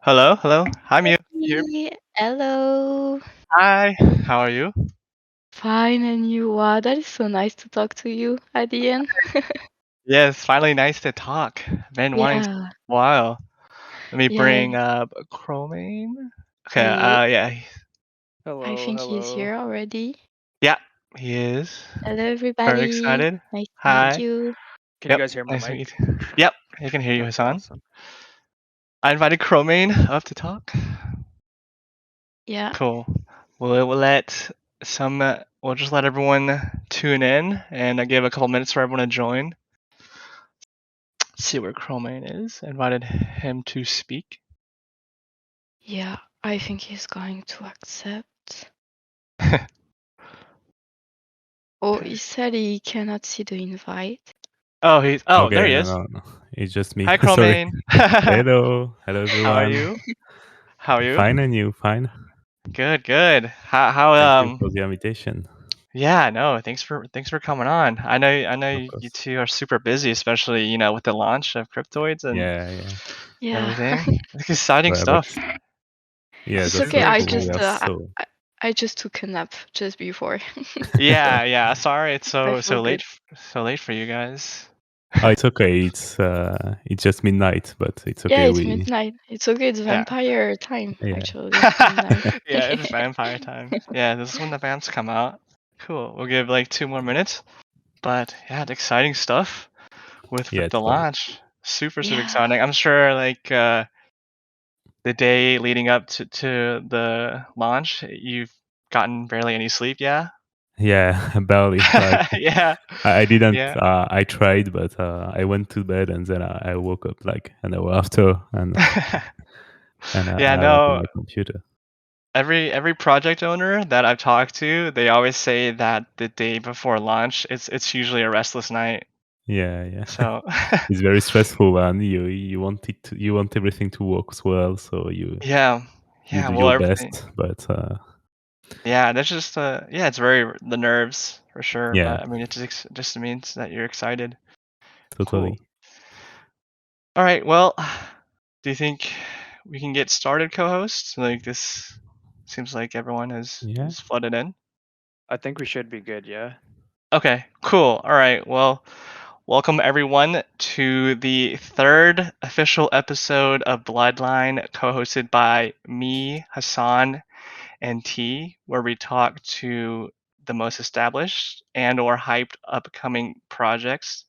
Hello, hello. Hi, Mew. You hear me? Hey, hello. Hi. How are you? Fine, and you? Wow, that is so nice to talk to you at the end. Yes, finally nice to talk. Been wanting to Yeah, for a while. Let me yeah. bring up Chromane. Okay, Wait, yeah. I Hello, think he's hello. here already. Yeah, he is. Hello, Very everybody. excited. Nice to meet Hi. you. Can you Yep, guys hear my nice to mic? meet you. Yep, I can hear you, Okay, Hassan. awesome. I invited Chromane up to talk. Yeah, Cool. We'll just let everyone tune in and give a couple minutes for everyone to join. See where Chromane is. Invited him to speak. yeah. I think he's going to accept. Oh, he Okay. said he cannot see the invite. There Okay, he no, is. no, no. It's just me. Hi, Sorry. Chromane. Hello, How are everyone. you? How are you? Fine, and you? Fine. Good, good. How Thank you for the invitation. yeah, no, thanks for coming on. I know Of you course. two are super busy, especially, with the launch of Cryptoids and Yeah, yeah. Yeah. everything. It's exciting But stuff. yeah, It's that's okay. so Super I cool. We just exciting. are uh, I, so I I just took a nap just before. Yeah, yeah. Sorry it's I so feel so late good. so late for you guys. oh, it's okay. It's just midnight, but it's Yeah, okay. it's We midnight. It's okay. It's Yeah. vampire time, yeah. actually. Midnight. Yeah, it's vampire time. Yeah, this is when the vamps come out. Cool. We'll give like 2 more minutes. But yeah, it's exciting stuff with Yeah, the totally. launch. Super, super Yeah. exciting. I'm sure like the day leading up to the launch, you've gotten barely any sleep, yeah? Yeah, barely. Like Yeah. I didn't. Yeah. I tried, but I went to bed and then I woke up like an hour after, and Yeah, I was on no. my computer. Every project owner that I've talked to, they always say that the day before launch, it's usually a restless night. Yeah, yeah. So It's very stressful, and you want everything to work as well, so yeah. you Yeah, do well your everything. best. But Yeah, that's just yeah, it's very the nerves for sure, yeah, but I mean it just means that you're excited. Cool. totally. All right, well, do you think we can get started, co-host? Like this seems like everyone has Yeah, is flooded in. I think we should be good, yeah? Okay, cool. All right. Well, welcome everyone to the third official episode of Bloodline, co-hosted by me, Hassan, and T, where we talk to the most established and or hyped upcoming projects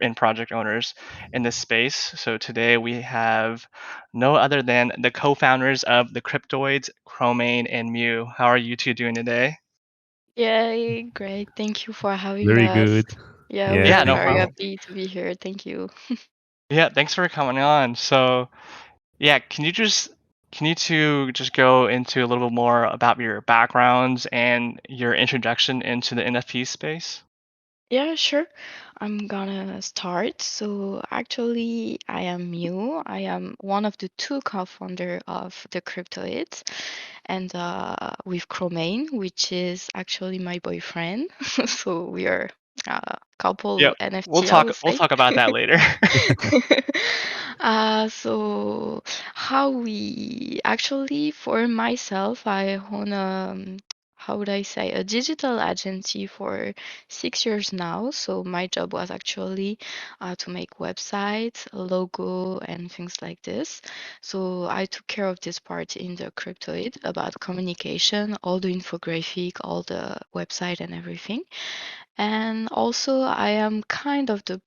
and project owners in this space. So today we have no other than the co-founders of the Cryptoids, Chromane and Mew. How are you two doing today? Yay, great. Thank you for having very us. good. Yeah, we Yeah, Yeah, are no thank very you. problem. happy to be here. Thank you. Yeah, thanks for coming on. So, yeah, can you two just go into a little bit more about your backgrounds and your introduction into the NFT space? Yeah, sure. I'm gonna start. So actually, I am Mew. I am one of the two co-founder of the Cryptoids, and with Chromane, which is actually my boyfriend. So we are a couple Yep. NFT, I would We'll say. talk about that later. So how we actually, for myself, I own how would I say, a digital agency for 6 years now. So my job was actually to make websites, a logo, and things like this. So I took care of this part in the Cryptoid about communication, all the infographic, all the website and everything. And also, I am kind of the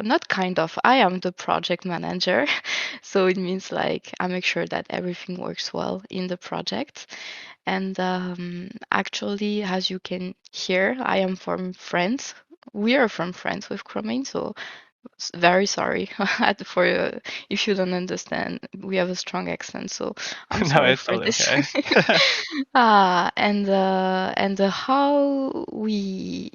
not kind of, I am the project manager. So it means like I make sure that everything works well in the project. And actually, as you can hear, I am from France. We are from France with Chromane, so very sorry for if you don't understand. We have a strong accent, so I'm No, sorry it's for totally this. okay. And how we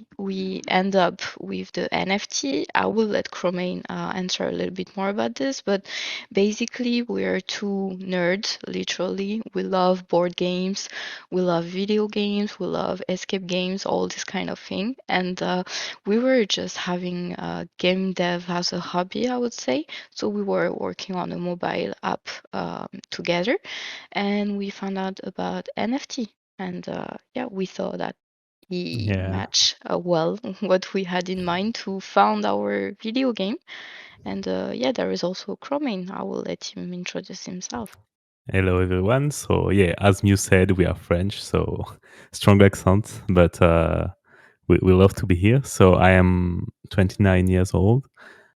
end up with the NFT, I will let Chromaine answer a little bit more about this. But basically, we're two nerds. Literally, we love board games, we love video games, we love escape games, all this kind of thing. And we were just having a game dev have as a hobby, I would say. So we were working on a mobile app together, and we found out about NFT. And yeah, we thought that he Yeah. matched well what we had in mind to found our video game. And yeah, there is also Chromain. I will let him introduce himself. Hello, everyone. So, yeah, as Mew said, we are French, so strong accent, but we love to be here. So, I am 29 years old,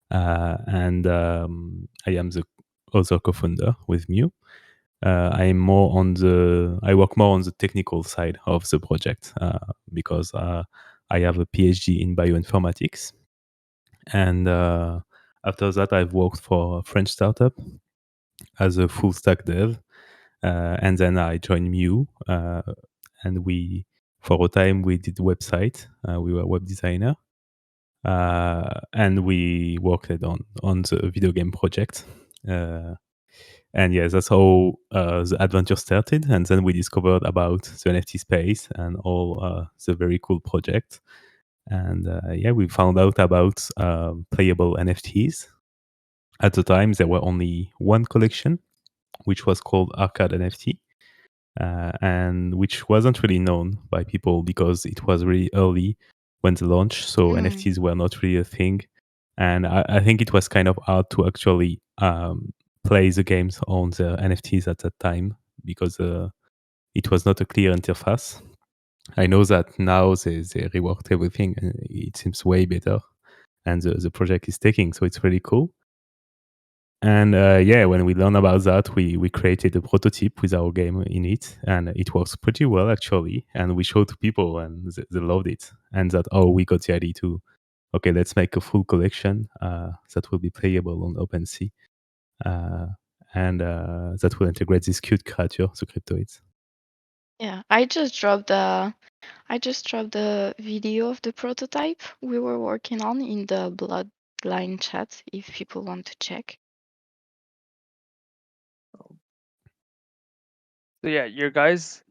and I am the other co-founder with Mew. I work more on the technical side of the project because I have a PhD in bioinformatics, and after that, I've worked for a French startup as a full stack dev, and then I joined Mew, and for a time, we did website. We were web designer, and we worked on the video game project. And yeah, that's how the adventure started. And then we discovered about the NFT space and all the very cool projects. And yeah, we found out about playable NFTs. At the time, there were only one collection, which was called Arcade NFT, and which wasn't really known by people because it was really early when the launch. So NFTs were not really a thing. And I think it was kind of hard to actually play the games on the NFTs at that time because it was not a clear interface. I know that now they reworked everything and it seems way better and the project is taking, so it's really cool. And yeah, when we learned about that, we created a prototype with our game in it, and it works pretty well actually. And we showed to people, and they loved it. And that we got the idea to, okay, let's make a full collection that will be playable on OpenSea, and that will integrate this cute creature, the Cryptoids. Yeah, I just dropped the video of the prototype we were working on in the Bloodline chat if people want to check. So yeah, your guys'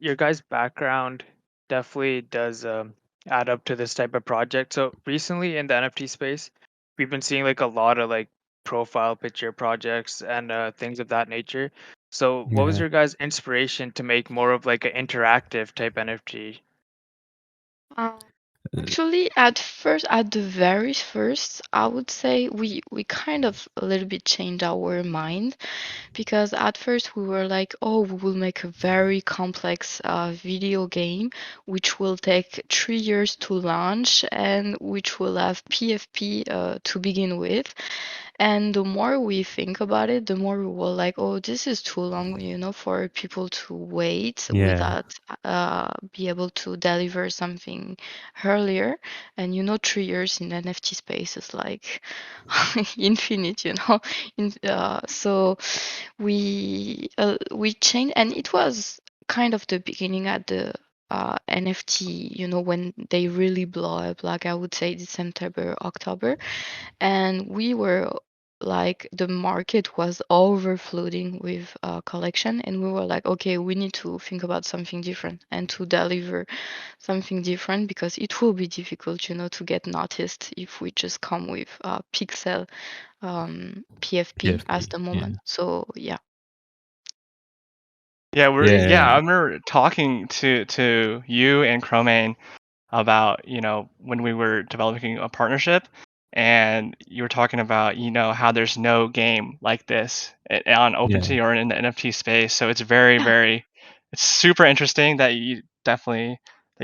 background definitely does add up to this type of project. So recently in the NFT space, we've been seeing like a lot of like profile picture projects and things of that nature. So what was Yeah. your guys' inspiration to make more of like an interactive type NFT? Actually, at first, at the very first, I would say we kind of a little bit changed our mind because at first we were like, oh, we will make a very complex video game which will take 3 years to launch and which will have PFP to begin with. And the more we think about it, the more we were like, oh, this is too long, for people to wait Yeah. without be able to deliver something earlier. And 3 years in NFT space is like infinite. So we changed, and it was kind of the beginning at the NFT, when they really blow up, like I would say December, October, and we were like the market was overflowing with collection, and we were like, okay, we need to think about something different and to deliver something different because it will be difficult, to get noticed if we just come with pixel PFP as PFP. the Yeah. moment. So yeah. Yeah, Yeah. I remember talking to you and Chromain about, when we were developing a partnership, and you were talking about, how there's no game like this on Yeah. OpenSea or in the NFT space. So it's very, Yeah. very, it's super interesting that you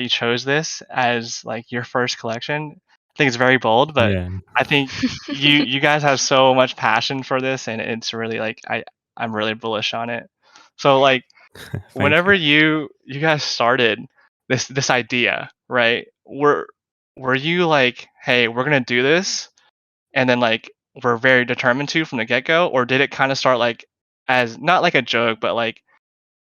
chose this as like your first collection. I think it's very bold, but Yeah. I think you guys have so much passion for this, and it's really like I'm really bullish on it. So like Thank whenever you. you guys started this idea, right? Were you like, hey, we're gonna do this, and then like we're very determined to from the get go, or did it kind of start like as not like a joke, but like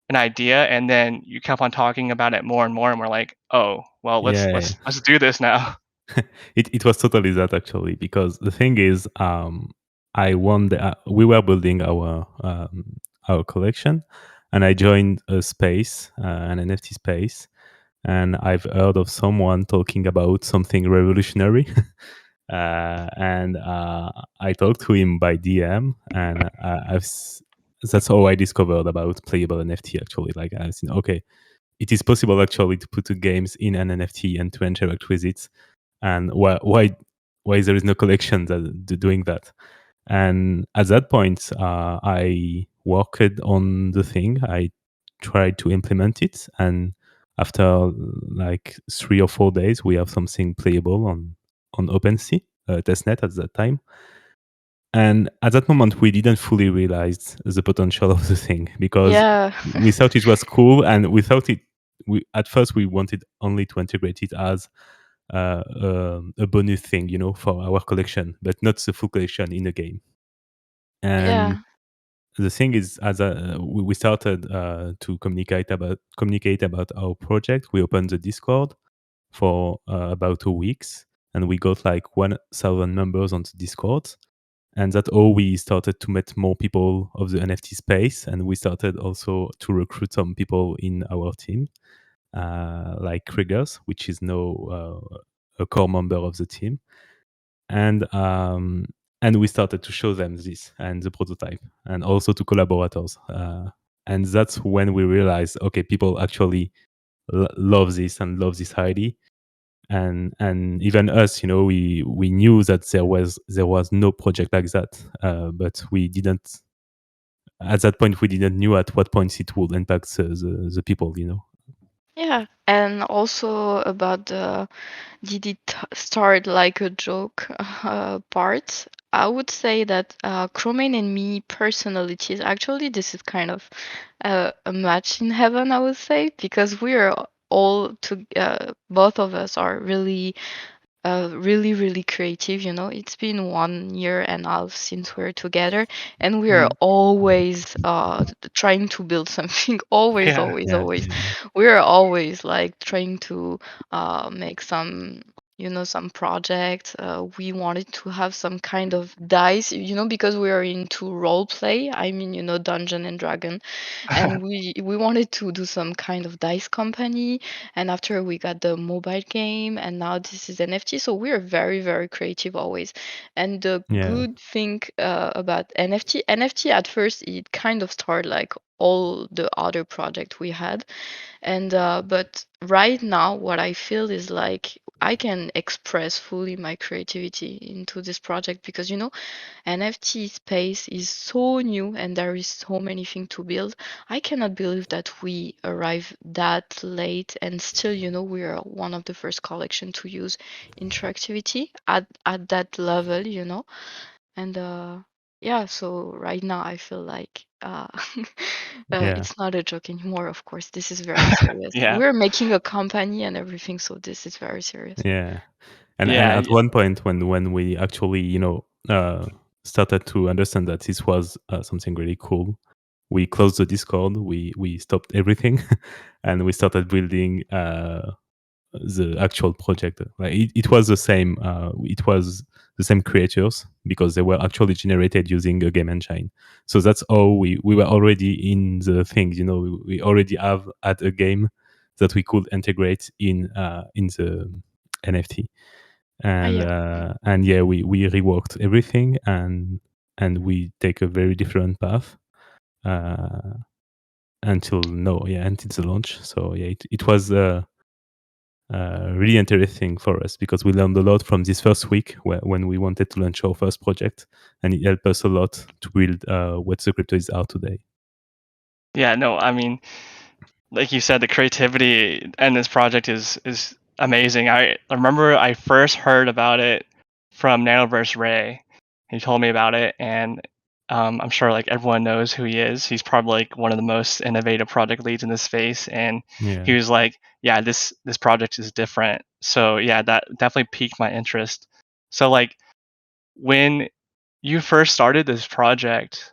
an idea, and then you kept on talking about it more and we're like, oh, well, let's Yeah. let's let's do this now. It was totally that actually because the thing is we were building our collection, and I joined a space, an NFT space, and I've heard of someone talking about something revolutionary And I talked to him by DM, and that's how I discovered about playable NFT. Actually, like I've seen, okay, it is possible actually to put the games in an NFT and to interact with it. And why there is no collection that doing that? And at that point, I worked on the thing. I tried to implement it, and after like 3 or 4 days, we have something playable on OpenSea testnet at that time. And at that moment, we didn't fully realize the potential of the thing because Yeah. we thought it was cool, and we thought it. We at first we wanted only to integrate it as a bonus thing, for our collection, but not the full collection in the game. And Yeah. the thing is, as we started to communicate about our project, we opened the Discord for about 2 weeks, and we got like 1,000 members on the Discord. And that's how we started to meet more people of the NFT space, and we started also to recruit some people in our team, like Kriegers, which is now a core member of the team. And we started to show them this and the prototype, and also to collaborators. And that's when we realized, okay, people actually love this and love this idea. And even us, we knew that there was no project like that, but we didn't. At that point, we didn't knew at what point it would impact the people. Yeah. And also about the did it start like a joke part? I would say that Chromain and me personalities, actually, this is kind of a match in heaven, I would say, because we are all to both of us are really, really creative. It's been 1 year and a half since we're together, and we are Mm. always trying to build something. Always, Yeah. always, Yeah, always. yeah, We are always like trying to make some. Some project. We wanted to have some kind of dice, because we are into role play. I mean, Dungeon and Dragon, and we wanted to do some kind of dice company. And after we got the mobile game, and now this is NFT. So we're very, very creative always. And the yeah, good thing about NFT at first, it kind of started like all the other project we had. And but right now, what I feel is like I can express fully my creativity into this project, because NFT space is so new and there is so many things to build. I cannot believe that we arrived that late and still, we are one of the first collection to use interactivity at that level. And yeah, so right now I feel like yeah, it's not a joke anymore, of course. This is very serious. Yeah. We're making a company and everything, so this is very serious. yeah. And Yeah. at one point, when we actually started to understand that this was something really cool, we closed the Discord. We stopped everything, and we started building the actual project. Like it was the same. It was the same creators because they were actually generated using a game engine. So that's how we were already in the thing. We already had a game that we could integrate in the NFT. Ah, and yeah. and yeah, we reworked everything, and we take a very different path uh, until the launch. So yeah, it was really interesting for us because we learned a lot from this first week when we wanted to launch our first project, and it helped us a lot to build what the Cryptoids are today. Yeah, no, I mean, like you said, the creativity in this project is amazing. I remember I first heard about it from Nanoverse Ray. He told me about it, and I'm sure like everyone knows who he is. He's probably like one of the most innovative project leads in this space, and he Yeah, was like, "Yeah, this project is different." So yeah, that definitely piqued my interest. So like when you first started this project,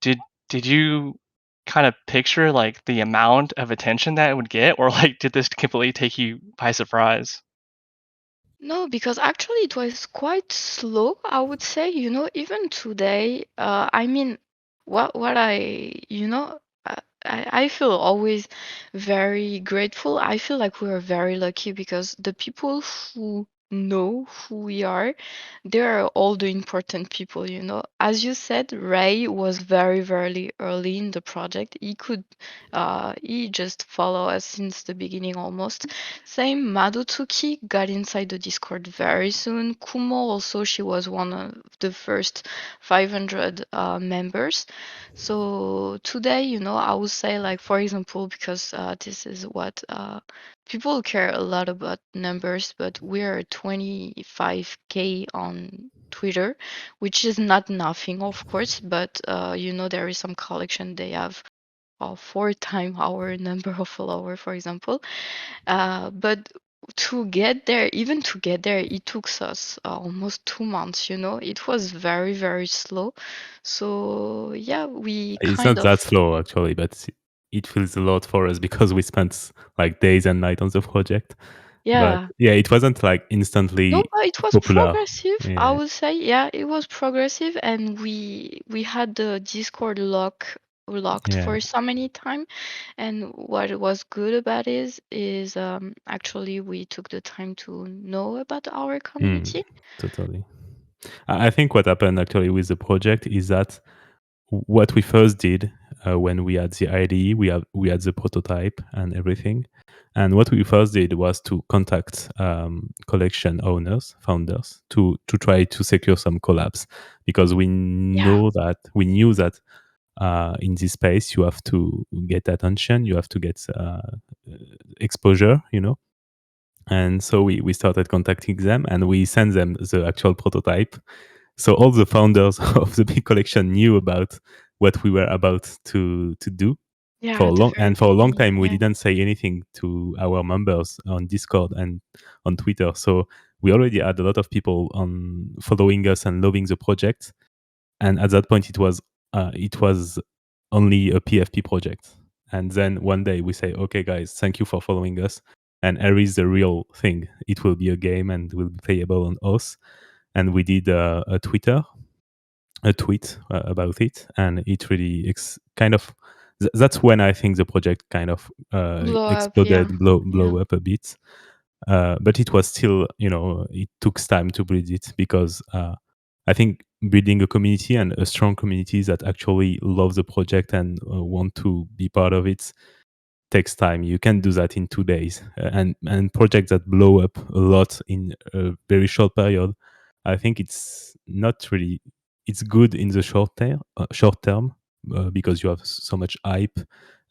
did did you kind of picture like the amount of attention that it would get, or like did this completely take you by surprise? No, because actually it was quite slow, I would say. Even today, I mean, what I feel always very grateful. I feel like we are very lucky because the people who know who we are, they are all the important people, you know. As you said, Ray was very, very early in the project. He just follow us since the beginning almost. Same, Madotsuki got inside the Discord very soon. Kumo also, she was one of the first 500 members. So today, you know, I would say, like, for example, because this is what people care a lot about numbers, but we're 25K on Twitter, which is not nothing, of course, but you know, there is some collection they have 4 times our number of followers, for example. But to get there, even to get there, it took us almost 2 months, you know. It was very, very slow. So yeah, we It's kind not that of, slow actually, but it feels a lot for us because we spent like days and night on the project. But yeah. yeah, it wasn't like No, instantly but it was popular. progressive. I Yeah, would say, yeah, it was progressive, and we had the Discord locked yeah. for so many time. And what was good about is actually we took the time to know about our Mm, community. totally. I think what happened actually with the project is that what we first did when we had the IDE, we had the prototype and everything. And what we first did was to contact collection owners, founders, to try to secure some collabs because Yeah, we knew that in this space you have to get attention, you have to get exposure, you know. And so we started contacting them and we sent them the actual prototype, so all the founders of the big collection knew about what we were about to do. yeah, at the very For a long beginning, time we yeah, didn't say anything to our members on Discord and on Twitter. So we already had a lot of people on following us and loving the project. And at that point it was only a PFP project. And then one day we say, okay guys, thank you for following us. And here is the real thing. It will be a game and will be playable on us. And we did a tweet about it, and it really kind of that's when I think the project kind of blow up, yeah, exploded, yeah, blow up a bit. But it was still, you know, it took time to build it because I think building a community and a strong community that actually love the project and want to be part of it takes time. You can do that in 2 days, and projects that blow up a lot in a very short period. I think it's not really. It's good in the short term because you have so much hype,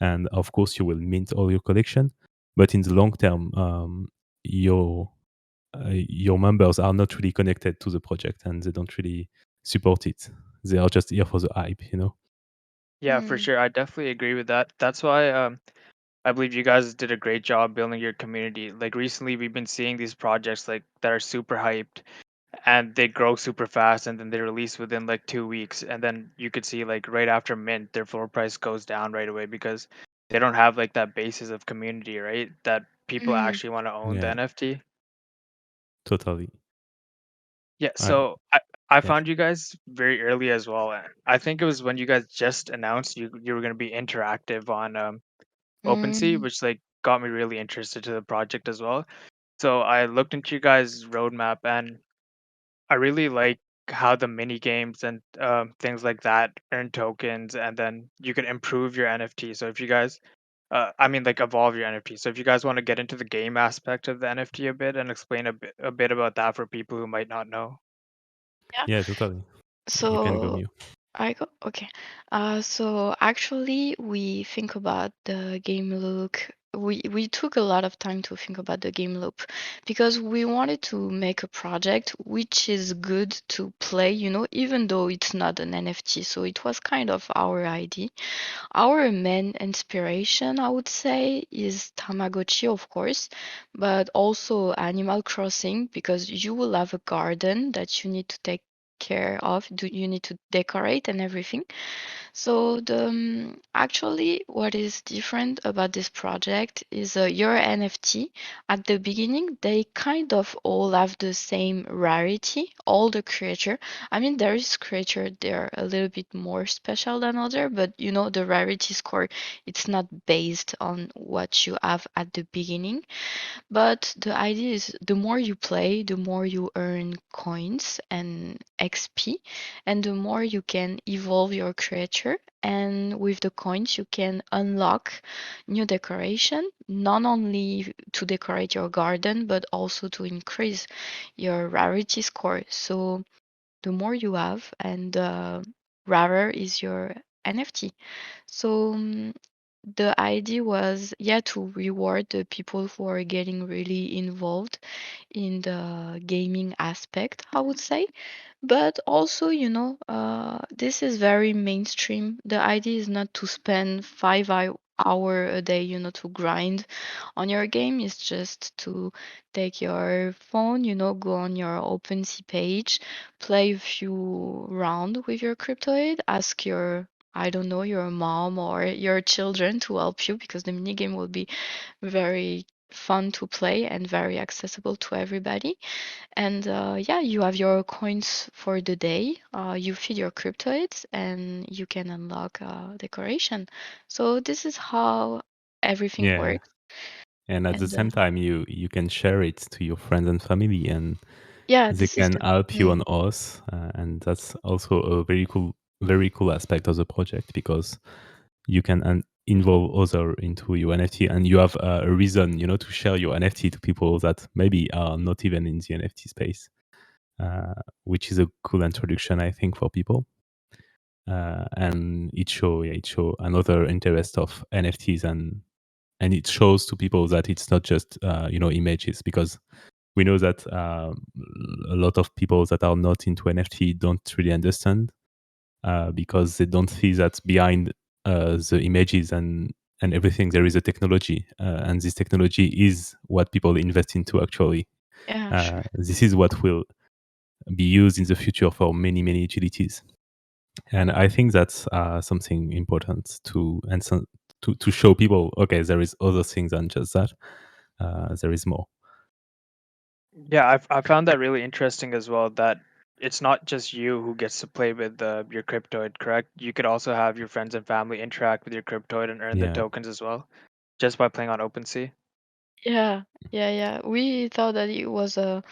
and of course you will mint all your collection. But in the long term, your members are not really connected to the project, and they don't really support it. They are just here for the hype, you know. Yeah, for mm, sure. I definitely agree with that. That's why I believe you guys did a great job building your community. Like recently we've been seeing these projects like that are super hyped and they grow super fast and then they release within like 2 weeks and then you could see like right after mint their floor price goes down right away because they don't have like that basis of community, right? That people mm, actually want to own the Yeah, NFT. totally. Yeah, I, so I yeah. found you guys very early as well. And I think it was when you guys just announced you were going to be interactive on OpenSea, mm, which like got me really interested to the project as well. So I looked into you guys' roadmap and I really like how the mini games and things like that earn tokens, and then you can improve your NFT. So if you guys, I mean, like evolve your NFT. So if you guys want to get into the game aspect of the NFT a bit and explain a bit about that for people who might not know. yeah. Yeah, totally. You can go So mute. I go okay. So actually, we think about the game look. We took a lot of time to think about the game loop because we wanted to make a project which is good to play, you know, even though it's not an NFT. So it was kind of our idea. Our main inspiration, I would say, is Tamagotchi, of course, but also Animal Crossing because you will have a garden that you need to take care of. You need to decorate and everything. So actually, what is different about this project is your NFT. At the beginning, they kind of all have the same rarity. All the creature. I mean, there is creature they're a little bit more special than other, but you know the rarity score. It's not based on what you have at the beginning. But the idea is the more you play, the more you earn coins and XP, and the more you can evolve your creature. And with the coins, you can unlock new decoration, not only to decorate your garden, but also to increase your rarity score. So the more you have, and rarer is your NFT. So the idea was, yeah, to reward the people who are getting really involved in the gaming aspect, I would say. But also, this is very mainstream. The idea is not to spend 5 hour a day, to grind on your game. It's just to take your phone, go on your OpenSea page, play a few round with your cryptoid, ask your I don't know, your mom or your children to help you because the minigame will be very fun to play and very accessible to everybody. And yeah, you have your coins for the day. You feed your cryptoids and you can unlock decoration. So this is how everything Yeah. works. And at the And same time, you can share it to your friends and family, and yeah, they this is can the help you on main. us, and that's also a very cool aspect of the project because you can involve other into your NFT, and you have a reason, to share your NFT to people that maybe are not even in the NFT space, which is a cool introduction, I think, for people. And it show another interest of NFTs, and it shows to people that it's not just images, because we know that a lot of people that are not into NFT don't really understand, because they don't see that behind the images and everything there is a technology, and this technology is what people invest into actually. Yeah, sure. This is what will be used in the future for many utilities, and I think that's something important to show people, okay, there is other things than just that. There is more. Yeah, I found that really interesting as well. That it's not just you who gets to play with your cryptoid, correct? You could also have your friends and family interact with your cryptoid and earn the Yeah. tokens as well, just by playing on OpenSea. Yeah, yeah. We thought that it was a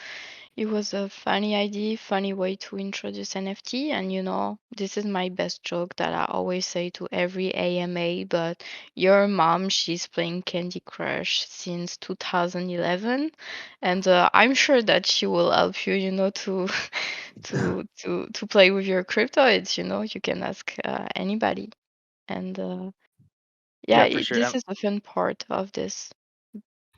funny idea, funny way to introduce NFT. And this is my best joke that I always say to every AMA. But your mom, she's playing Candy Crush since 2011, and I'm sure that she will help you, to to play with your cryptoids. You can ask anybody, and yeah, Yeah, for sure. this is the fun part of this.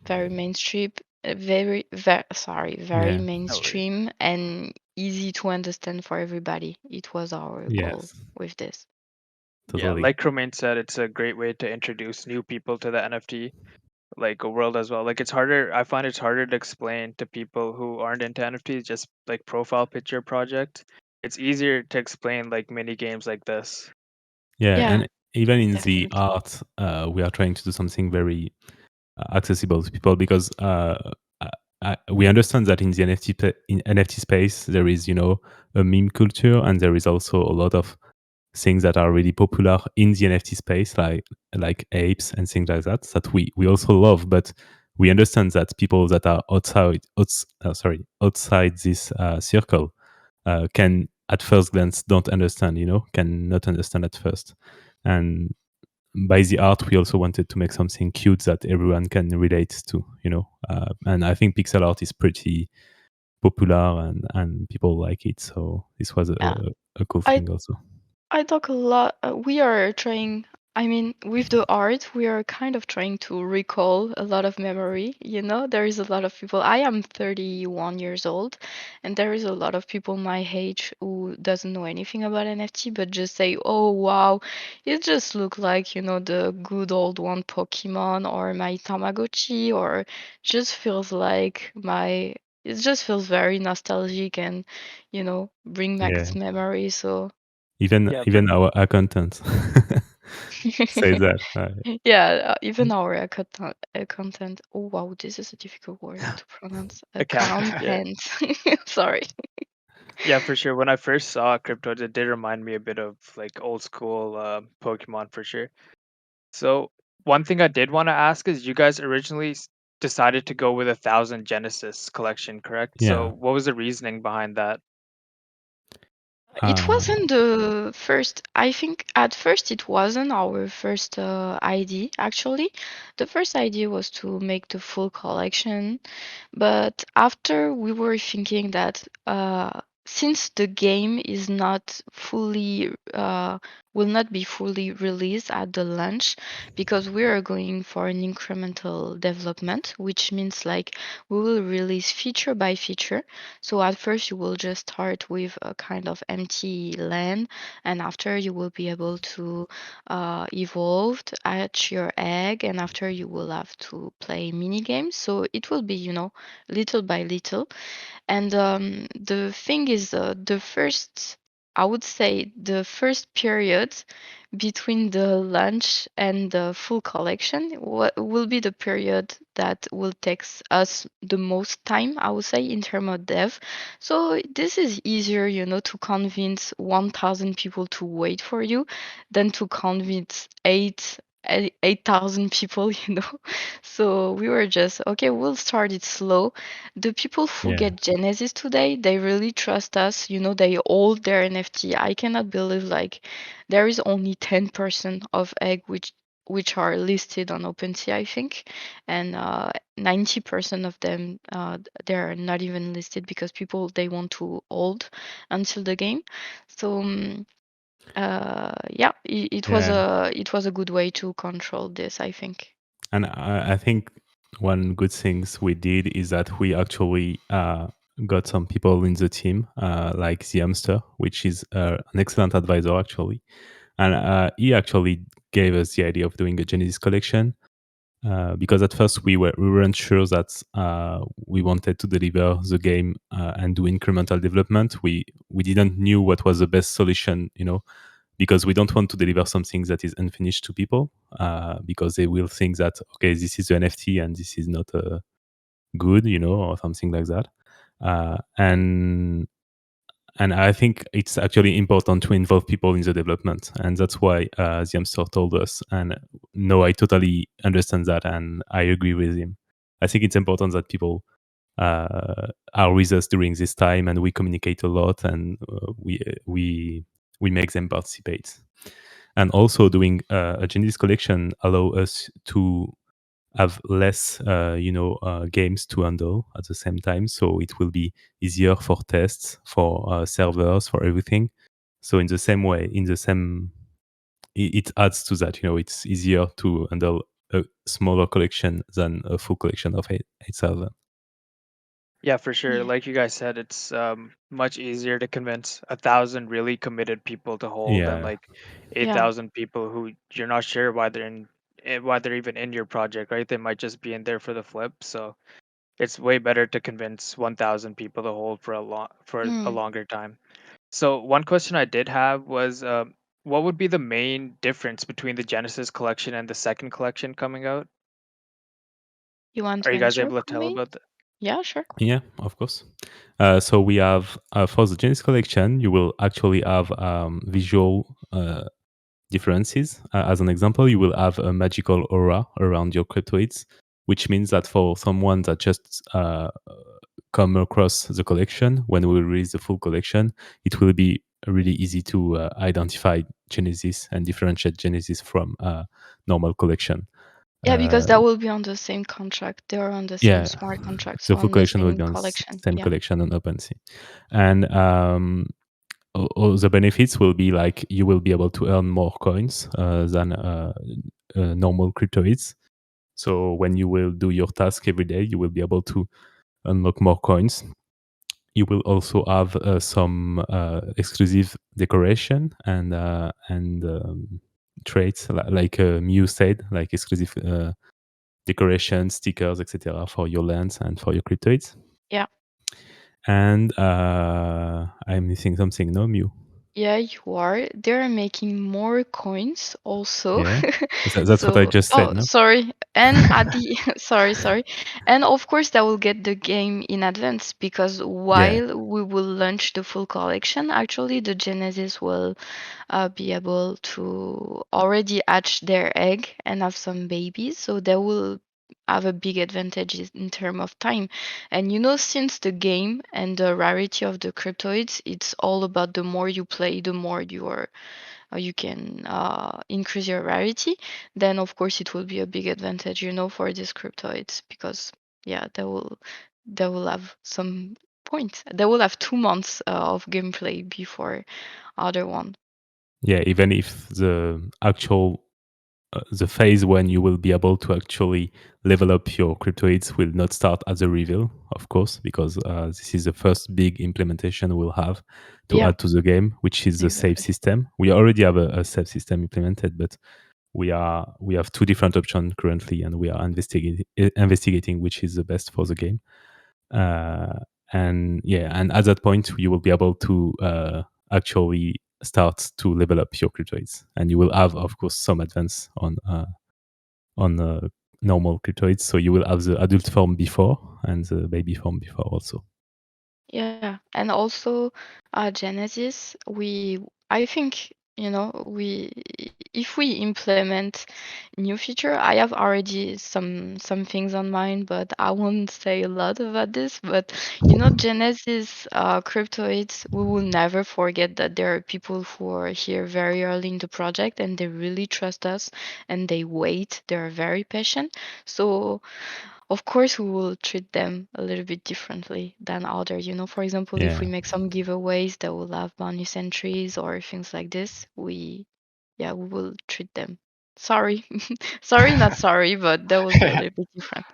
Very mainstream, very Yeah. No worries. mainstream and easy to understand for everybody. It was our goal Yes. with this. Yeah, Totally. like Romain said, it's a great way to introduce new people to the NFT like a world as well. Like it's harder. I find it's harder to explain to people who aren't into NFTs, just like profile picture project. It's easier to explain like mini games like this. Yeah, Yeah, and even in the definitely. art, we are trying to do something very accessible to people, because we understand that in the NFT space there is a meme culture, and there is also a lot of things that are really popular in the NFT space, like apes and things like that we also love. But we understand that people that are outside this circle can at first glance don't understand, can not understand at first. And by the art, we also wanted to make something cute that everyone can relate to, and I think pixel art is pretty popular, and people like it. So this was Yeah. a cool I thing also. I talk a lot. We are trying, I mean, with the art, we are kind of trying to recall a lot of memory. There is a lot of people. I am 31 years old, and there is a lot of people my age who doesn't know anything about NFT, but just say, "Oh, wow, it just look like, the good old one Pokemon or my Tamagotchi, or just feels like my, it just feels very nostalgic and, bring back Yeah. memories." So. Even Yeah, even our accountant say that. Yeah, even our content. Oh wow, this is a difficult word to pronounce. accountant. Yeah, Accountant. Sorry. yeah, for sure. When I first saw Cryptoids, it did remind me a bit of like old school Pokemon for sure. So one thing I did want to ask is, you guys originally decided to go with 1,000 Genesis collection, correct? So Yeah. what was the reasoning behind that? It Uh, wasn't the first. I think at first it wasn't our first idea, actually. The first idea was to make the full collection, but after we were thinking that since the game is not fully, will not be fully released at the launch, because we are going for an incremental development, which means like we will release feature by feature. So at first you will just start with a kind of empty land, and after you will be able to evolve, hatch your egg, and after you will have to play mini games. So it will be, little by little. And the thing is, the first, I would say, the first period between the launch and the full collection will be the period that will take us the most time, I would say, in terms of dev. So this is easier, to convince 1,000 people to wait for you than to convince 8,000 people, So we were just, okay, we'll start it slow. The people who yeah. get Genesis today, they really trust us. They hold their NFT. I cannot believe like there is only 10% of egg which are listed on OpenSea, I think, and 90% of them they're not even listed because people they want to hold until the game. So yeah, Yeah. it was a good way to control this, I think. And I think one good things we did is that we actually got some people in the team, like the hamster, which is an excellent advisor actually, and he actually gave us the idea of doing a Genesis collection. Because at first we weren't sure that we wanted to deliver the game and do incremental development. We didn't knew what was the best solution, because we don't want to deliver something that is unfinished to people, because they will think that, okay, this is an NFT and this is not good, or something like that. Uh, and and I think it's actually important to involve people in the development, and that's why the hamster told us. And no, I totally understand that, and I agree with him. I think it's important that people are with us during this time, and we communicate a lot, and we make them participate. And also, doing a Genesis collection allow us to have less, games to handle at the same time. So it will be easier for tests, for servers, for everything. So in the same way, it adds to that. It's easier to handle a smaller collection than a full collection of 8,000. Yeah, for sure. Yeah. Like you guys said, it's much easier to convince 1,000 really committed people to hold than Yeah, like Yeah. 8,000 people who you're not sure why they're why they're even in your project, right? They might just be in there for the flip. So it's way better to convince 1,000 people to hold for a Mm. longer time. So one question I did have was, what would be the main difference between the Genesis collection and the second collection coming out? You want Are to you guys answer able to for tell me? about that? Yeah, sure. yeah, of course. So we have, for the Genesis collection, you will actually have visual differences. As an example, you will have a magical aura around your cryptoids, which means that for someone that just come across the collection, when we release the full collection, it will be really easy to identify Genesis and differentiate Genesis from normal collection. Yeah, because Uh, that will be on the same contract. They're on the same yeah, smart contract, the so full on the collection will same be on collection. same Yeah. collection on OpenSea, and all the benefits will be like you will be able to earn more coins than normal cryptoids. So when you will do your task every day, you will be able to unlock more coins. You will also have some exclusive decoration and traits, like Mew said, like exclusive decorations, stickers, etc., for your lands and for your cryptoids. Yeah. And I'm missing something, no, Mew? Yeah, you are. They're making more coins also. Yeah, that's what I So, just said, oh, no? sorry. And at the, sorry. And of course, that will get the game in advance because Yeah, while we will launch the full collection, actually, the Genesis will be able to already hatch their egg and have some babies. So they will have a big advantage in terms of time. And since the game and the rarity of the cryptoids, it's all about the more you play, the more you can increase your rarity. Then of course it will be a big advantage, for these cryptoids because yeah, they will have some points. They will have 2 months of gameplay before other one. yeah. Even if the phase when you will be able to actually level up your cryptoids will not start as a reveal, of course, because this is the first big implementation we'll have to Yeah, add to the game, which is the save exactly. system. We already have a save system implemented, but we have two different options currently, and we are investigating which is the best for the game. Uh, and yeah, and at that point, you will be able to actually start to level up your cryptoids, and you will have, of course, some advance on normal cryptoids. So you will have the adult form before and the baby form before also. Yeah, and also Genesis, I think, if we implement new feature, I have already some things on mind, but I won't say a lot about this. But Genesis cryptoids, we will never forget that there are people who are here very early in the project and they really trust us and they wait. They're very patient. So of course we will treat them a little bit differently than other. For example, if we Yeah. make some giveaways that will have bonus entries or things like this, we will treat them. Sorry. Sorry, not sorry, but that will be a little bit different.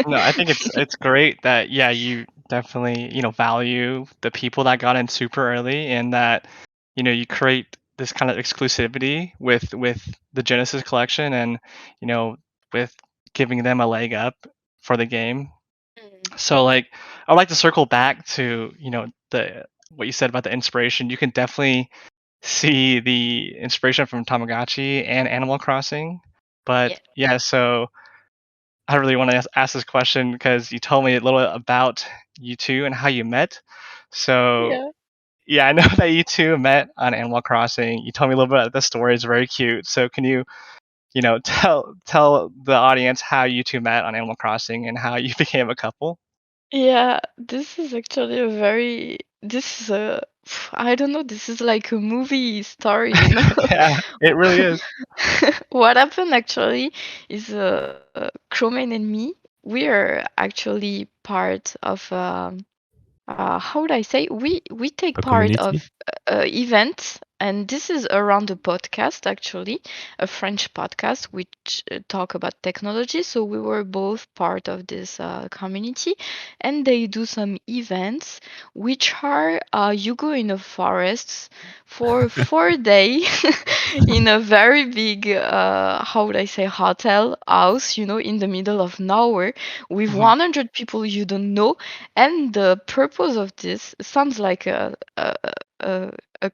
No, I think it's great that yeah, you definitely, value the people that got in super early and that, you create this kind of exclusivity with the Genesis collection and, you know, with giving them a leg up for the game. Mm. So like I'd like to circle back to, the what you said about the inspiration. You can definitely see the inspiration from Tamagotchi and Animal Crossing. Yeah. But yeah, so I really want to ask this question because you told me a little about you two and how you met. So Yeah. yeah, I know that you two met on Animal Crossing. You told me a little bit about the story. It's very cute. So can you, tell the audience how you two met on Animal Crossing and how you became a couple? Yeah, this is actually this is a, I don't know, this is like a movie story, Yeah, it really is. What happened actually is Chromain and me, we are actually part of how would I say, we take A part community? of events, and this is around a podcast actually, a French podcast which talk about technology. So we were both part of this community, and they do some events which are you go in a forest for 4 days in a very big how would I say, hotel house, in the middle of nowhere with Mhm. 100 people you don't know. And the purpose of this sounds like a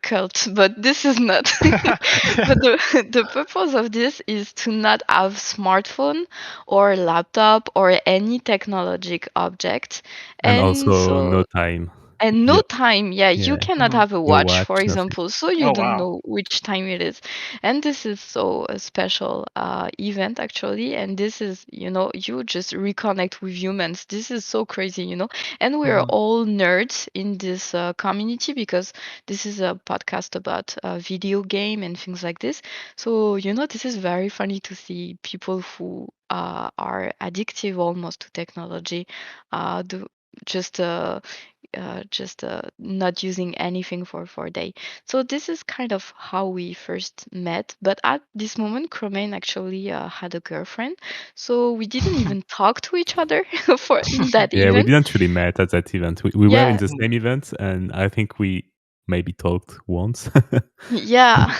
cult, but this is not. But the purpose of this is to not have smartphone or laptop or any technologic object. And And also no so, time. and no Yeah, time, yeah, you yeah. cannot Mhm. have a No watch, for watch, nothing. example, so you Oh don't wow. know which time it is. And this is so a special event actually, and this is, you just reconnect with humans. This is so crazy, and we are Mhm. all nerds in this community because this is a podcast about video game and things like this. So, this is very funny to see people who are addictive almost to technology, do just not using anything for 4 days. So this is kind of how we first met. But at this moment, Chromain actually had a girlfriend, so we didn't even talk to each other for in that Yeah, we event. didn't really met at that event. We were in Yeah, the same event, and I think we maybe talked once. yeah,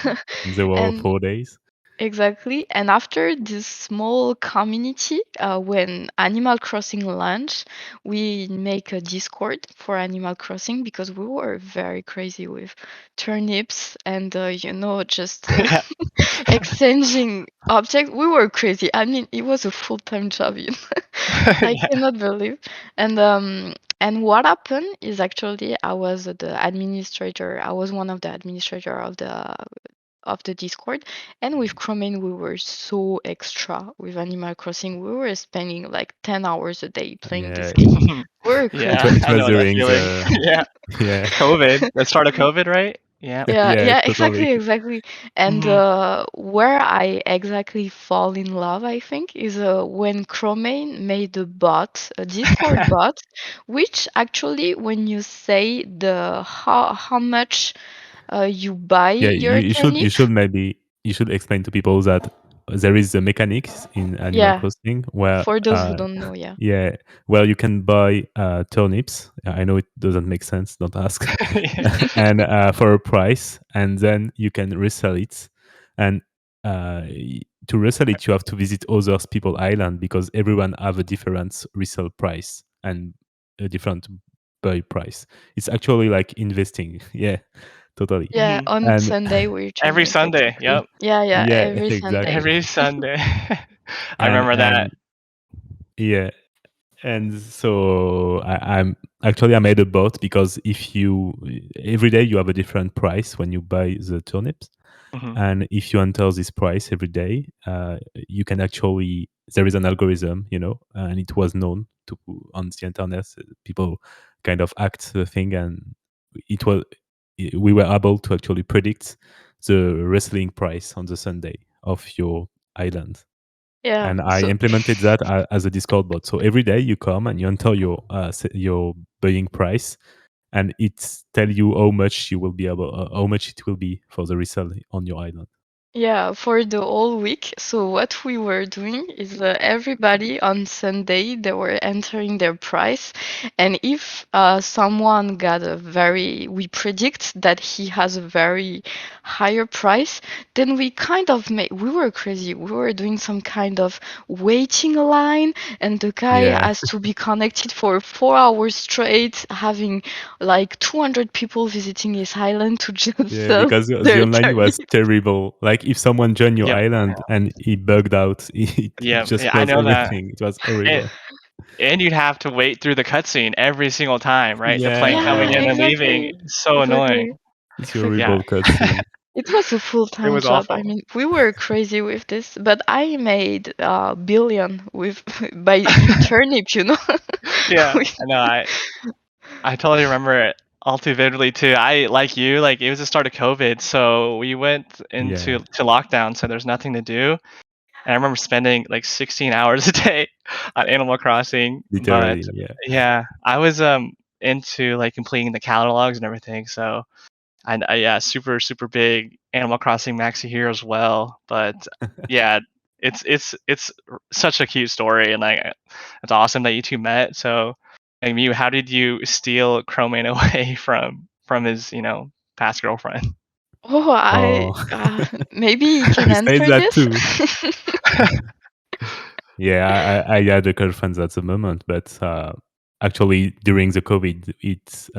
There were and 4 days. Exactly. And after this small community, when Animal Crossing launched, we make a Discord for Animal Crossing because we were very crazy with turnips and, just Yeah. exchanging objects. We were crazy. I mean, it was a full-time job, I Yeah. cannot believe. And what happened is actually I was the administrator. I was one of the administrator of the Discord. And with Chromain, we were so extra with Animal Crossing. We were spending like 10 hours a day playing Yeah, this game. We were it, Yeah, crazy. it I was know that during feeling. the Yeah. yeah COVID. The start of COVID, right? Yeah. Yeah, yeah yeah, totally exactly. And Hmm. where I exactly fall in love, I think, is when Chromain made a Discord bot, which actually, when you say the how much you buy yeah your you turnip, should maybe you should explain to people that there is a mechanics in Animal yeah, Crossing where for those who don't know, yeah. yeah, where you can buy turnips. I know it doesn't make sense, don't ask. Yeah. And for a price, and then you can resell it. And to resell it, you have to visit others people island because everyone have a different resell price and a different buy price. It's actually like investing. Yeah, totally. Yeah, Hmm. on And Sunday with Every turnip, Sunday. exactly. Yep. Yeah, yeah, yeah, every Sunday. exactly. Every Sunday. I And remember that. and yeah, and so I made a bot because if you every day you have a different price when you buy the turnips, Hmm. and if you enter this price every day, you can actually there is an algorithm, and it was known to on the internet. People kind of act the thing, and it was we were able to actually predict the wrestling price on the Sunday of your island, Yeah, and I so implemented that as a Discord bot. So every day you come and you enter your buying price, and it tell you how much you will be able, how much it will be for the resale on your island. yeah, for the whole week. So what we were doing is everybody on Sunday they were entering their price, and if someone got we predict that he has a very higher price, then we kind of made. We were crazy. We were doing some kind of waiting line, and the guy Yeah, has to be connected for 4 hours straight, having like 200 people visiting his island to just yeah, sell because the their online was turnips. terrible. Like if someone joined your Yep. island and he bugged out, it Yep. just Yeah, I closed know that. everything. It was And, horrible. and you'd have to wait through the cutscene every single time, right? The plane coming Yeah, in Yeah, and leaving. exactly. So annoying. Exactly. it's a Exactly. Yeah. horrible cutscene. It was a It full-time was job. I awful. mean, we were crazy with this, but I made a billion with by in turnip. Yeah. We- I know. I totally remember it all too vividly too. I like you, like it was the start of COVID, so we went Yeah, into to lockdown, so there's nothing to do. And I remember spending like 16 hours a day on Animal Crossing. But literally. Yeah, yeah, I was into like completing the catalogs and everything. So yeah, super big Animal Crossing Maxi here as well. But yeah, it's such a cute story, and like it's awesome that you two met. So, like Mew, how did you steal Chromane away from his past girlfriend? Oh, I oh, maybe you can I said answer that this. too. Yeah, I had a girlfriend at the moment, but actually during the COVID, it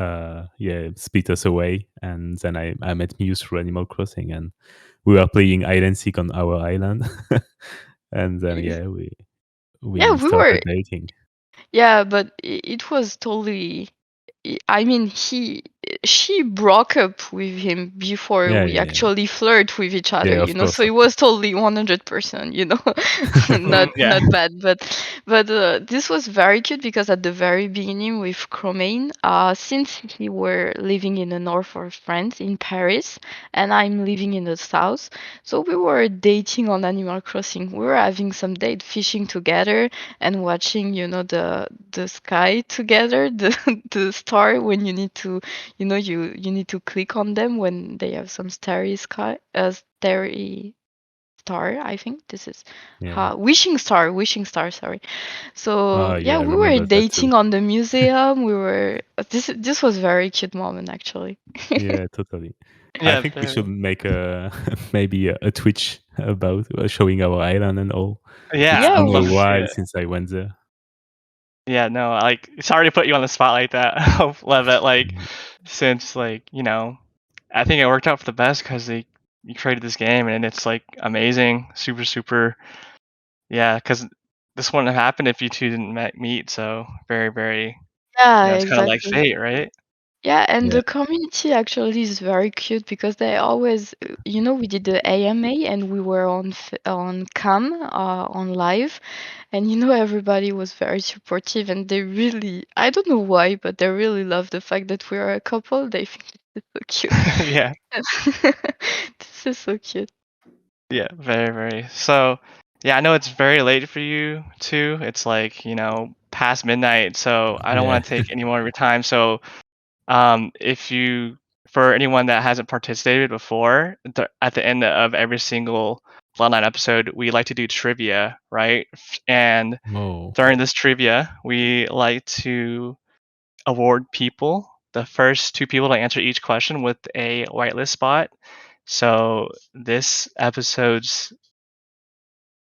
yeah split us away, and then I met Muse through Animal Crossing, and we were playing hide and seek on our island, and then Y- yeah Yeah, we we were. started dating. Yeah, but it was totally. I mean, she broke up with him before Yeah, we yeah, yeah, actually flirt with each other, yeah. Of so course, it of was totally 100%, Mhm, yeah. not bad. But this was very cute because at the very beginning with Chromain, since he were living in the north of France in Paris, and I'm living in the south, so we were dating on Animal Crossing. We were having some date fishing together and watching, the sky together, the the star when you need to, you need to click on them when they have some starry star. I think this is yeah. wishing star. Sorry. Oh So yeah, yeah, I we were remember that too. dating on the museum. We were this was very cute moment actually. Yeah, totally. I Yeah, think we should totally. make a maybe a Twitch about showing our island and all. Yeah, It's I Yeah, would been a love to we see while it. since I went there. Yeah, no, like sorry to put you on the spot like that. I love it. Like Mm, since I think it worked out for the best because you created this game and it's like amazing, super super. Yeah, because this wouldn't have happened if you two didn't meet. So very very, yeah, it's kind of like exactly. fate, right? Yeah, and Yeah. the community actually is very cute because they always, we did the AMA and we were on cam, on live, and everybody was very supportive and they really, I don't know why, but they really love the fact that we are a couple. They think this is so cute. Yeah, This is so cute. yeah, very very. So yeah, I know it's very late for you too. It's like past midnight, so I don't Yeah. want to take any more of your time. So if you for anyone that hasn't participated before, at the end of every single Bloodline episode, we like to do trivia, right? And Oh. during this trivia, we like to award people the first two people to answer each question with a whitelist spot. So this episode's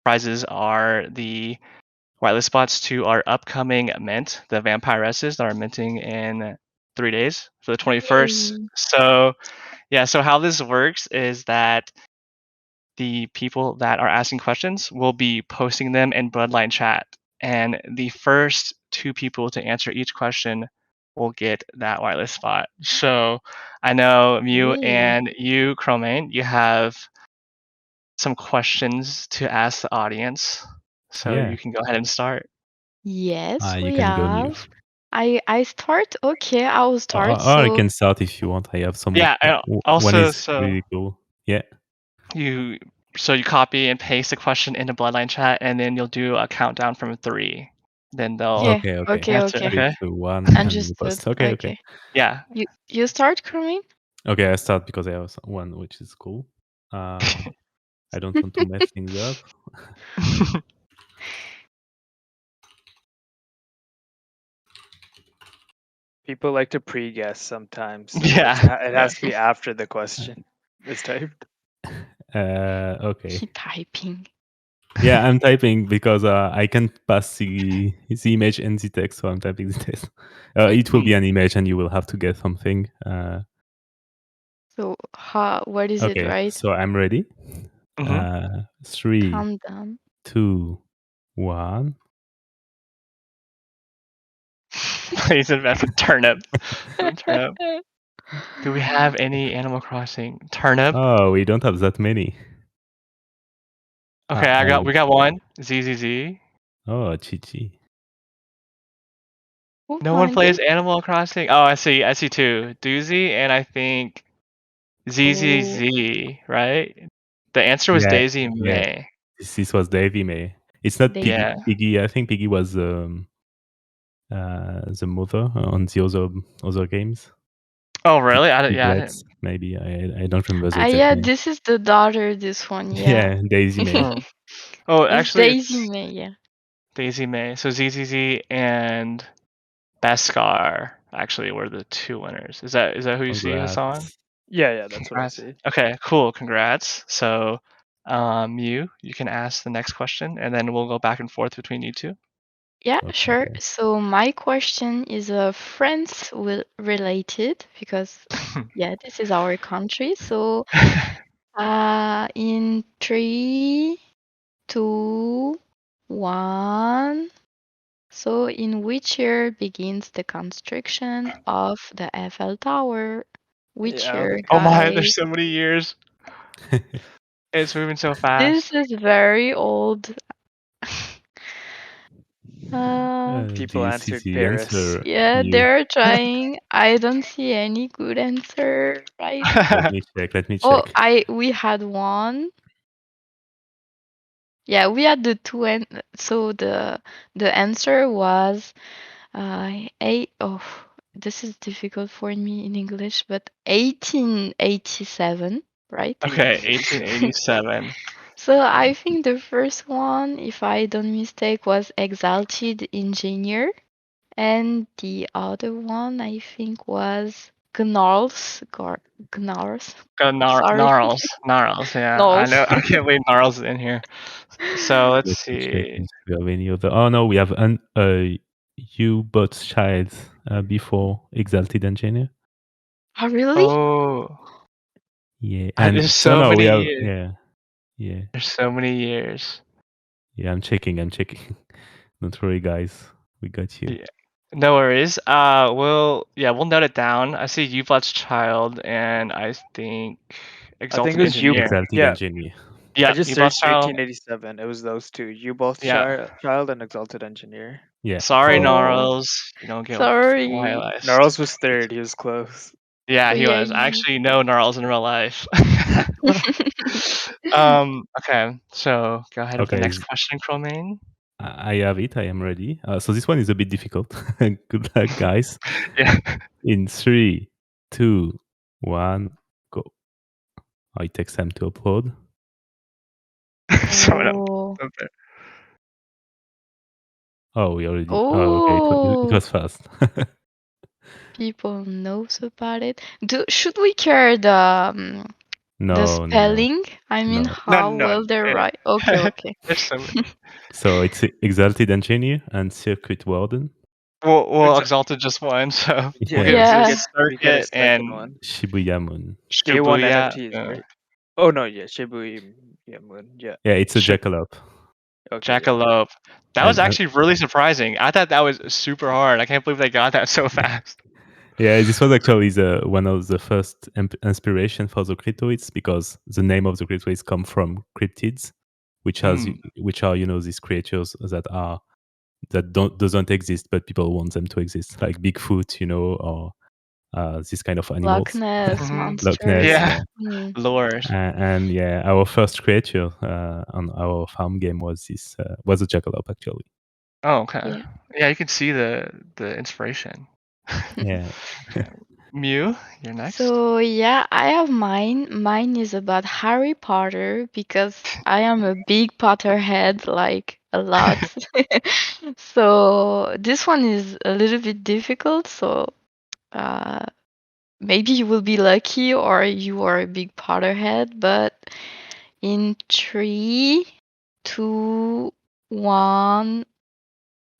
prizes are the whitelist spots to our upcoming mint, the vampiresses that are minting in 3 days for the 21st. Yay. So yeah, so how this works is that the people that are asking questions will be posting them in Bloodline chat, and the first two people to answer each question will get that whitelist spot. So I know Mew Yay. and you, Chromane, you have some questions to ask the audience, so Yeah. you can go ahead and start. Yes, You we can go new. have. I start. Okay, I will start. Or I So, can start if you want. I have some. Yeah, and One also is so really cool. Yeah. you you copy and paste the question into Bloodline chat, and then you'll do a countdown from 3. Then they'll yeah. Okay. Okay. Okay, answer. okay. Three, Okay. two, one, and you Understood. post. Okay. Okay. Okay. Yeah. You start, Kareem? Okay. I start because I have one which is cool. I don't want to mess things up. People like to pre-guess sometimes, so Yeah. it Yeah. has to be after the question is typed. Okay. He typing. Yeah, I'm typing because I can't pass the image and the text, so I'm typing the text. It will be an image, and you will have to get something. So, what is it, Okay, right? so I'm ready. Hmm. 3, Countdown. 2, 1. Please invest in turnip. Turnip. Do we have any Animal Crossing turnip? Oh, we don't have that many. Okay, we got one. ZZZ. Oh, Chichi. Who No one find plays it? Animal Crossing. Oh, I see. I see two. Doozy and I think Oh, ZZZ. Right? The answer was Yeah, Daisy yeah. May. This was Davy May. It's not they. Piggy. Yeah. Piggy. I think Piggy was the mother on the other games. Oh, really? Yeah. I Piglets, didn't. maybe. I don't remember the Ah, exact yeah, name. this is the daughter, this one, yeah. Yeah, Daisy May. Hmm. Oh, It's actually, Daisy it's May, yeah. Daisy May. So ZZZ and Beskar actually were the two winners. Is that who you see, Hassan? Congrats. Yeah, that's what I Congrats. see. Okay, cool. Congrats. So, you can ask the next question, and then we'll go back and forth between you two. Yeah, Okay, sure. okay. So my question is friends related because yeah, this is our country. So in 3, 2, 1. So in which year begins the construction of the Eiffel Tower? Which Yeah, year, Oh my, guys? there's so many years. It's moving so This fast. is very old. people This is answered the Paris. answer. Yeah, You they're trying. I don't see any good answer right now. let me check. Let me Oh, check. we had one. Yeah, we had the two and so the answer was eight oh this is difficult for me in English, but 1887, right? Okay, 1887. So I think the first one, if I don't mistake, was Exalted Engineer, and the other one I think was gnarls. Gnarls. Sorry. Gnarls. Yeah, I Gnarls. know. I can't believe Gnarls is in here. So let's Let me check see. if we have any other. Oh no, we have an U-Bot child before Exalted Engineer. Oh, really? Oh, Yeah, and there's no, so no, we many have years. yeah. There's so many years. Yeah, I'm checking. Don't worry, guys. We got you. Yeah. No worries. we'll note it down. I see Yuvot's child, and I think I think Exalted it was you. Engineer. Exalted Yeah, Engineer. I Yeah, just Yuvot's searched child. 1887. It was those two. You both Yeah. child and Exalted Engineer. Yeah. Sorry, Oh, Gnarls. You don't get sorry. whitelisted. Gnarls was third. He was close. Yeah, Oh, he yeah. was. I actually know Gnarls in real life. Okay, so go ahead with the Okay, next question, Chromaine. I have it. I am ready. So this one is a bit difficult. Good luck, guys. Yeah. In 3, 2, 1, go. Oh, it takes time to upload. Someone else. Oh. Okay. Oh, we already. Oh, okay. It Oh. was fast. People knows about it. Should we care the No, no, spelling? I mean, no. No, how no. well they're right. Okay, okay. There's so many. So it's Exalted Engineer and Circuit Warden. Well, Exalted just won, so Yeah, Yeah, we Yeah. get a Circuit second and one. Shibuya Moon. A1 Shibuya. NFTs, right? Oh no, yeah, Shibuya, yeah, Moon, yeah. Yeah, it's a Shib- jackalope. Okay, yeah. Jackalope. That was And actually really surprising. I thought that was super hard. I can't believe they got that so fast. yeah, this was actually one of the first inspiration for the cryptoids because the name of the cryptoids come from cryptids, which are these creatures that doesn't exist but people want them to exist, like Bigfoot, or this kind of Loch animals. Ness Loch monster. Ness, Yeah, yeah. Mm. lore. And yeah, our first creature on our farm game was a jackalope actually. Oh, okay. Yeah. Yeah, you can see the inspiration. Yeah. Okay. Mew, you're next. So yeah, I have mine. Mine is about Harry Potter because I am a big Potterhead, like a lot. So this one is a little bit difficult. So uh, maybe you will be lucky or you are a big Potterhead. But in 3, 2, 1,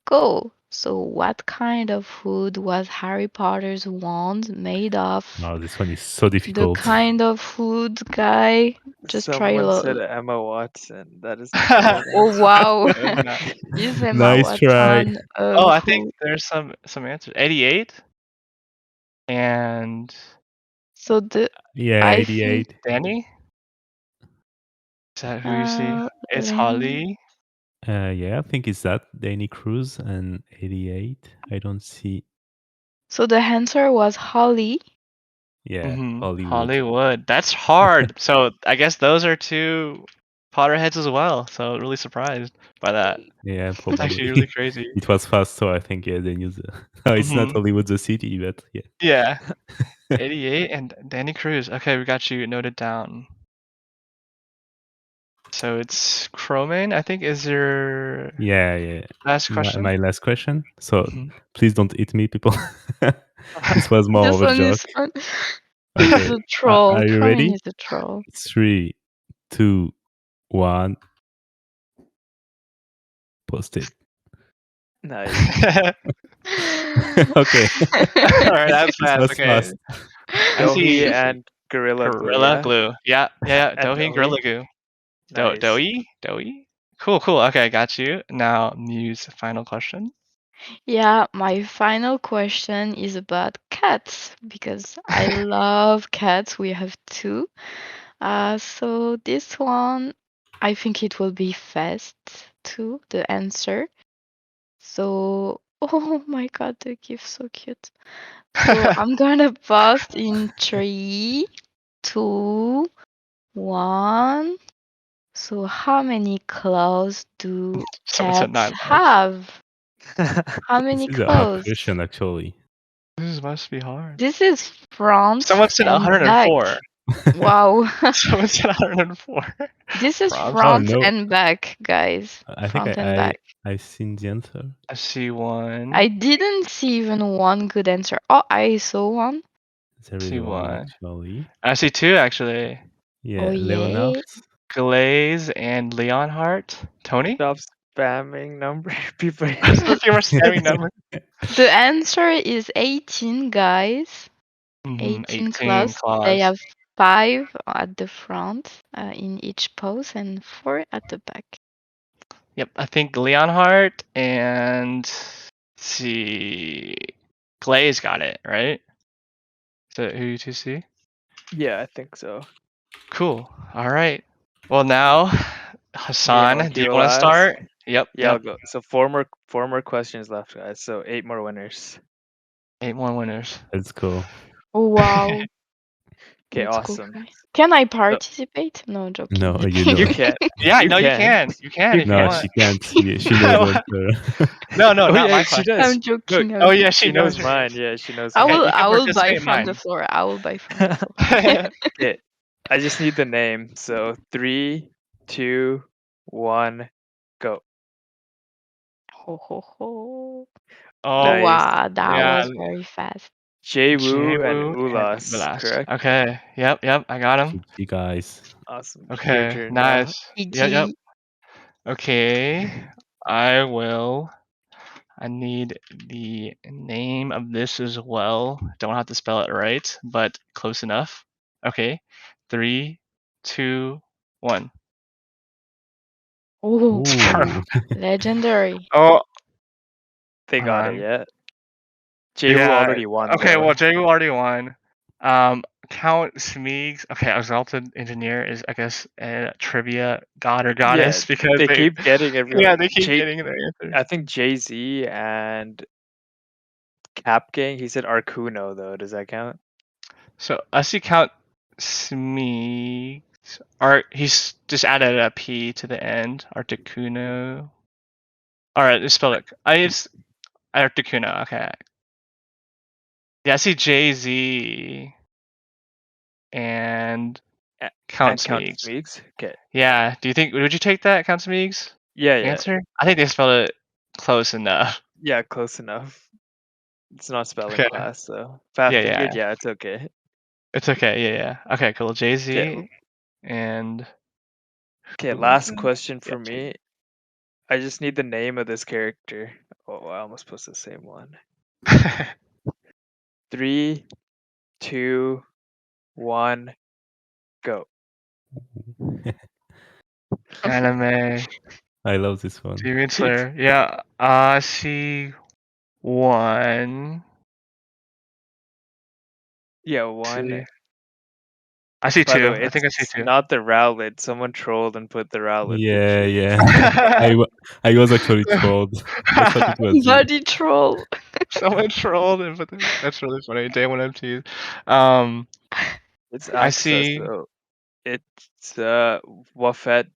go. So what kind of food was Harry Potter's wand made of? No, this one is so The difficult. kind of food, guy. Just try Someone said a. Emma Watson. That is not the right Oh answer. wow! That's not- Is Emma Nice try. Watson Oh, I think who? there's some answers. 88 and So the Yeah, I think 88. Danny. Is that who you see? It's let me. Holly. Yeah, I think it's that Danny Cruz and 88. I don't see. So the answer was Holly. Yeah, Hollywood. Hollywood. That's hard. So I guess those are two Potterheads as well. So really surprised by that. Yeah, It's probably. actually really crazy. It was fast, so I think they knew the. No, it's not Mhm. Hollywood the city, but yeah. Yeah. 88 and Danny Cruz. Okay, we got you noted down. So it's Chromane, I think, is your Yeah. last question. My last question. So Mhm. please don't eat me, people. This was more This of a one joke. is fun. He's Okay, a troll. are you Crane ready? is a troll. 3, 2, 1. Post it. Nice. Okay. All right, that was This fast. was Okay. fast. I see Dohi and Gorilla Glue, Gorilla yeah? Glue. Yeah. And Dohi and Gorilla Dohi. Glue. Nice. Dohi? Cool. Okay, got you. Now, Muse, final question. Yeah, my final question is about cats because I love cats. We have two. So this one, I think it will be fast too, the answer. So, oh my God, the gift's so cute. So I'm gonna post in 3, 2, 1. So how many claws do Someone said cats 9 lives. have? How This many is a hard claws? question, actually. This must be hard. This is front Someone said and back. 104. Wow. Someone said 104. This is Props. Oh front no, and back, guys. I think Front and back. I've seen the answer. I see one. I didn't see even one good answer. Oh, I saw one. That's a See really one, one. actually. I see two actually. Yeah, Oh, Leonard. yay. Glaze and Leonhardt. Tony? Stop spamming number people. So People are spamming numbers. the answer is 18, guys. 18 18 claws. They claws. have 5 at the front in each pose and 4 at the back. Yep, I think Leonhardt and let's see, Glaze got it, right? Is that who you two see? Yeah, I think so. Cool. All right. Well, now, Me Hassan, and do you Monkey will want to ask. start? Yep, Yeah, I'll yep. go. So four more questions left, guys. So 8 more winners. 8 more winners. Let's go. Oh, wow. Okay, Let's go, awesome. guys. Can I So, participate? No, joking. No, you you know. can. Yeah, You no, you can. can. You can if you No, want. she can't. Yeah, she knows answer. No, no, Oh not yeah, my she question. does. I'm joking. Look, Oh, I'm yeah, she she knows knows mine. yours. Yeah, she knows I Okay, mine. will you can I will buy participate in from the mine. floor. I will buy from the floor. Okay, I just need the name. So 3, 2, 1, go. Ho ho ho. Oh Oh, Nice. wow, that yeah. was very fast. Jay-Woo and Jewu and Ulas, Velas. correct? Okay, yep, yep, I got him. GG, guys. Awesome. Your Okay, turn now. nice. Yep, yep. GG. Okay, I need the name of this as well. Don't have to spell it right, but close enough. Okay, 3, 2, 1. Oh, Ooh. legendary. Oh, They hold got it, on. yeah? Jay-Woo Yeah. already won, Okay, well, though. Jay already won. Count Smeegs. Okay, Exalted Engineer is, I guess, a trivia god or Yeah, goddess because they keep getting yeah, everyone. they keep getting their answers. I think Jay-Z and Cap Gang, he said Arcuno, though. Does that count? So I see Count Smeegs. He's just added a P to the end. Articuno. All right, just spell it. It's Articuno. Okay. Yeah, I see Jay Z and A- Count And Count Smeegs. Smeegs? Okay. Yeah. Would you take that, Count Smeegs? Yeah, yeah. Answer? I think they spelled it close enough. Yeah, close enough. It's not spelling Okay. class, so. Yeah, Syndicate, yeah. yeah, it's okay. It's okay. Yeah, yeah. Okay, cool. Jay Okay, Z and okay, who was last it? question Yeah, for Jay. me. I just need the name of this character. Oh, I almost posted the same one. 3, 2, 1, go. Anime. I love this one. Demon Slayer. Yeah. I see one. Yeah, Two. 1. I see By the two. way, I think I see it's two. not the Rowlet. Someone trolled and put the Rowlet Yeah, Pidgey. yeah. I was actually trolled. I thought it was you. Bloody troll. Someone trolled and that's really funny. Day one MT. Um, It's I access, see though. It's Wafet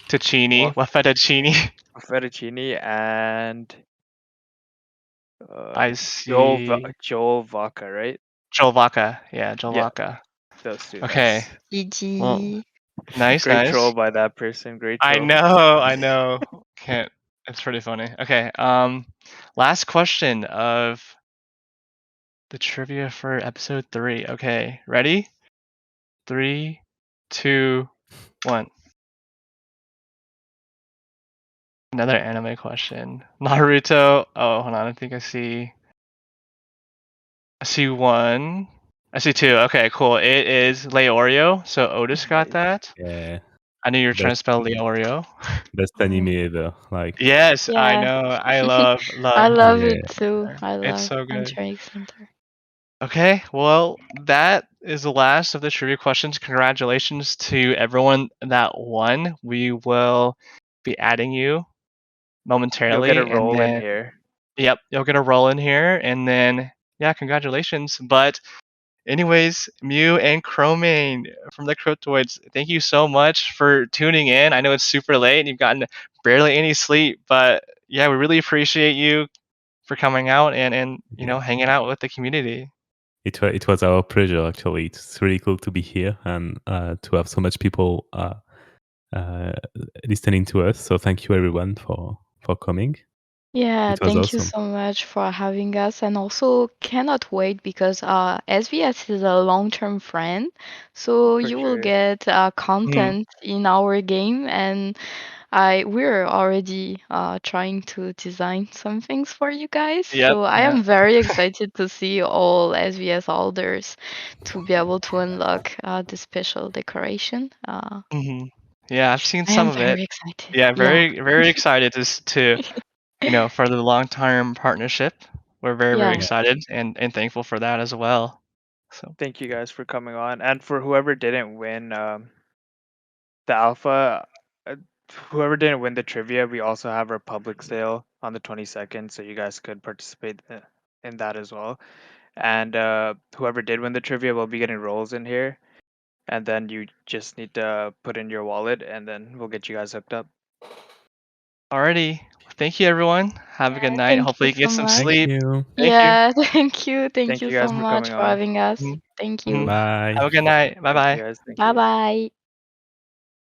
Ticini. Waf Wafettuccini. Fettuccine and I see Joel Vaca, right? Joel Vaca. Yeah, Joel Yeah, Vaca. those two. Okay. Nice. Well, GG. nice, Great troll nice. by that person. Great I troll. know, I know. Can't. It's pretty funny. Okay. Last question of the trivia for episode 3. Okay, ready? 3, 2, 1. Another anime question. Naruto. Oh, hold on. I think I see one. I see two. Okay, cool. It is Leorio. So Otis got Nice. that. Yeah. I knew you were trying to Best spell Leorio. best anime ever. Like, Yes, I Yeah. know. I love I love yeah. it too. I It's love so good. Hunter x Hunter. Okay, well, that is the last of the trivia questions. Congratulations to everyone that won. We will be adding you You'll get a momentarily, and roll in then here. yep, you'll get a roll in here, and then yeah, congratulations. But anyways, Mew and Chromane from the Cryptoids, thank you so much for tuning in. I know it's super late and you've gotten barely any sleep, but yeah, we really appreciate you for coming out and you know Yeah. hanging out with the community. It was our pleasure, actually. It's really cool to be here and to have so much people listening to us. So thank you, everyone, for coming. Yeah, It was thank you awesome. so much for having us, and also cannot wait because SVS is a long-term friend, so For you will sure. get Mhm. content in our game, and we're already trying to design some things for you guys. Yep. So I Yeah. am very excited to see all SVS holders to be able to unlock the special decoration. Mhm. Yeah, I've seen I some am of it. very excited. Yeah, Yeah. very excited to for the long-term partnership. We're very Yeah. Yeah. excited and thankful for that as well. So, Thank you guys for coming on. And for whoever didn't win the alpha, uh, whoever didn't win the trivia, we also have our public sale on the 22nd, so you guys could participate in that as well. And whoever did win the trivia will be getting rolls in here, and then you just need to put in your wallet, and then we'll get you guys hooked up. alrighty. Thank you, everyone. Have a good Yeah, night. thank you Hopefully, you so get some much. Thank sleep. you. Thank you. Yeah, thank you. Thank Thank you you so guys for much coming for on. having us. Mhm. Thank Mhm. you. Bye. Have a good night. Bye Thank you bye. guys. Thank Bye you. bye.